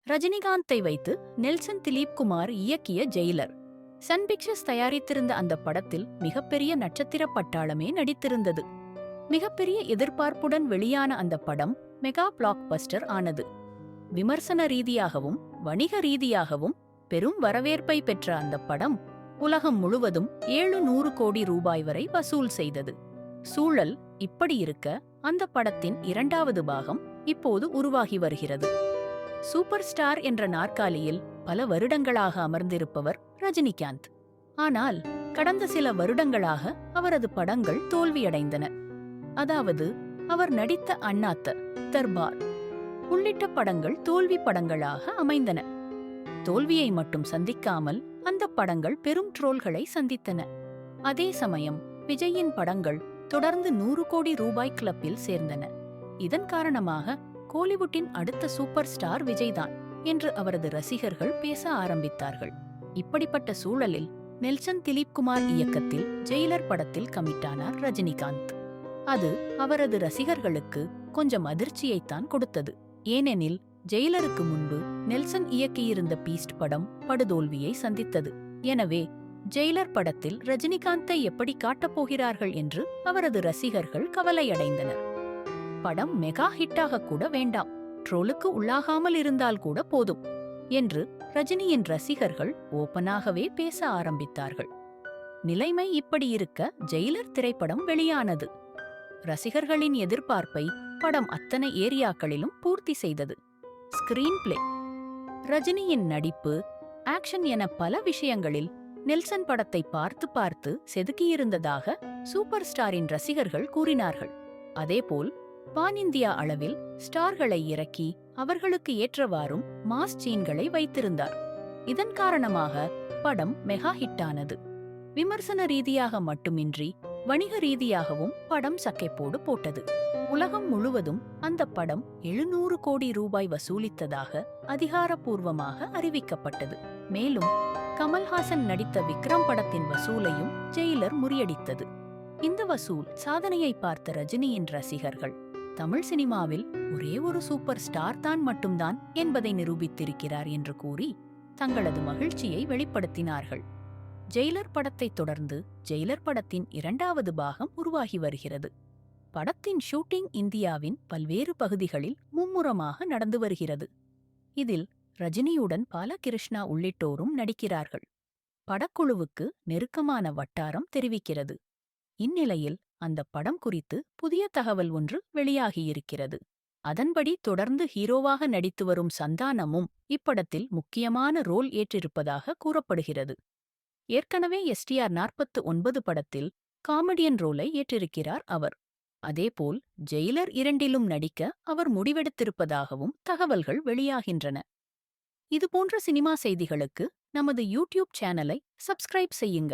ரஜினிகாந்தை வைத்து நெல்சன் திலீப் குமார் இயக்கிய ஜெயிலர். சன் பிக்சர்ஸ் தயாரித்திருந்த அந்த படத்தில் மிகப்பெரிய நட்சத்திர பட்டாளமே நடித்திருந்தது. மிகப்பெரிய எதிர்பார்ப்புடன் வெளியான அந்த படம் மெகா பிளாக் பஸ்டர் ஆனது. விமர்சன ரீதியாகவும் வணிக ரீதியாகவும் பெரும் வரவேற்பை பெற்ற அந்த படம் உலகம் முழுவதும் 700 கோடி ரூபாய் வரை வசூல் செய்தது. சூழல் இப்படி இருக்க அந்த படத்தின் இரண்டாவது பாகம் இப்போது உருவாகி வருகிறது. சூப்பர் ஸ்டார் என்ற நாற்காலியில் பல வருடங்களாக அமர்ந்திருப்பவர் ரஜினிகாந்த். ஆனால் கடந்த சில வருடங்களாக அவரது படங்கள் தோல்வியடைந்தன. அதாவது அவர் நடித்த அண்ணாத்த, தர்பார் உள்ளிட்ட படங்கள் தோல்வி படங்களாக அமைந்தன. தோல்வியை மட்டும் சந்திக்காமல் அந்த படங்கள் பெரும் ட்ரோல்களை சந்தித்தன. அதே சமயம் விஜயின் படங்கள் தொடர்ந்து 100 கோடி ரூபாய் கிளப்பில் சேர்ந்தன. இதன் காரணமாக கோலிவுட்டின் அடுத்த சூப்பர் ஸ்டார் விஜய்தான் என்று அவரது ரசிகர்கள் பேச ஆரம்பித்தார்கள். இப்படிப்பட்ட சூழலில் நெல்சன் திலீப் குமார் இயக்கத்தில் ஜெயிலர் படத்தில் கமிட்டானார் ரஜினிகாந்த். அது அவரது ரசிகர்களுக்கு கொஞ்சம் அதிர்ச்சியைத்தான் கொடுத்தது. ஏனெனில் ஜெயிலருக்கு முன்பு நெல்சன் இயக்கியிருந்த பீஸ்ட் படம் படுதோல்வியை சந்தித்தது. எனவே ஜெயிலர் படத்தில் ரஜினிகாந்தை எப்படி காட்டப்போகிறார்கள் என்று அவரது ரசிகர்கள் கவலையடைந்தனர். படம் மெகா ஹிட்டாக கூட வேண்டாம், ட்ரோலுக்கு உள்ளாகாமல் இருந்தால் கூட போதும் என்று ரஜினியின் ரசிகர்கள் ஓப்பனாகவே பேச ஆரம்பித்தார்கள். நிலைமை இப்படி இருக்க ஜெயிலர் திரைப்படம் வெளியானது. ரசிகர்களின் எதிர்பார்ப்பை படம் அத்தனை ஏரியாக்களிலும் பூர்த்தி செய்தது. ஸ்கிரீன் பிளே, ரஜினியின் நடிப்பு, ஆக்ஷன் என பல விஷயங்களில் நெல்சன் படத்தை பார்த்து பார்த்து செதுக்கியிருந்ததாக சூப்பர் ஸ்டாரின் ரசிகர்கள் கூறினார்கள். அதேபோல் பான் இந்தியா அளவில் ஸ்டார்களை இறக்கி அவர்களுக்கு ஏற்றவாறும் மாஸ் சீன்களை வைத்திருந்தார். இதன் காரணமாக படம் மெகா ஹிட்டானது. விமர்சன ரீதியாக மட்டுமின்றி வணிக ரீதியாகவும் படம் சக்கைப்போடு போட்டது. உலகம் முழுவதும் அந்த படம் 700 கோடி ரூபாய் வசூலித்ததாக அதிகாரப்பூர்வமாக அறிவிக்கப்பட்டது. மேலும் கமல்ஹாசன் நடித்த விக்ரம் படத்தின் வசூலையும் ஜெயிலர் முறியடித்தது. இந்த வசூல் சாதனையை பார்த்த ரஜினியின் ரசிகர்கள் தமிழ் சினிமாவில் ஒரே ஒரு சூப்பர் ஸ்டார் தான் மட்டும்தான் என்பதை நிரூபித்திருக்கிறார் என்று கூறி தங்களது மகிழ்ச்சியை வெளிப்படுத்தினார்கள். ஜெயிலர் படத்தை தொடர்ந்து ஜெயிலர் படத்தின் இரண்டாவது பாகம் உருவாகி வருகிறது. படத்தின் ஷூட்டிங் இந்தியாவின் பல்வேறு பகுதிகளில் மும்முரமாக நடந்து வருகிறது. இதில் ரஜினியுடன் பாலகிருஷ்ணா உள்ளிட்டோரும் நடிக்கிறார்கள். படக்குழுவுக்கு நெருக்கமான வட்டாரம் தெரிவிக்கிறது. இந்நிலையில் அந்த படம் குறித்து புதிய தகவல் ஒன்று வெளியாகியிருக்கிறது. அதன்படி தொடர்ந்து ஹீரோவாக நடித்து வரும் சந்தானமும் இப்படத்தில் முக்கியமான ரோல் ஏற்றிருப்பதாக கூறப்படுகிறது. ஏற்கனவே எஸ்டிஆர் 49 படத்தில் காமெடியன் ரோலை ஏற்றிருக்கிறார் அவர். அதேபோல் ஜெயிலர் 2லும் நடிக்க அவர் முடிவெடுத்திருப்பதாகவும் தகவல்கள் வெளியாகின்றன. இதுபோன்ற சினிமா செய்திகளுக்கு நமது யூடியூப் சேனலை சப்ஸ்கிரைப் செய்யுங்க.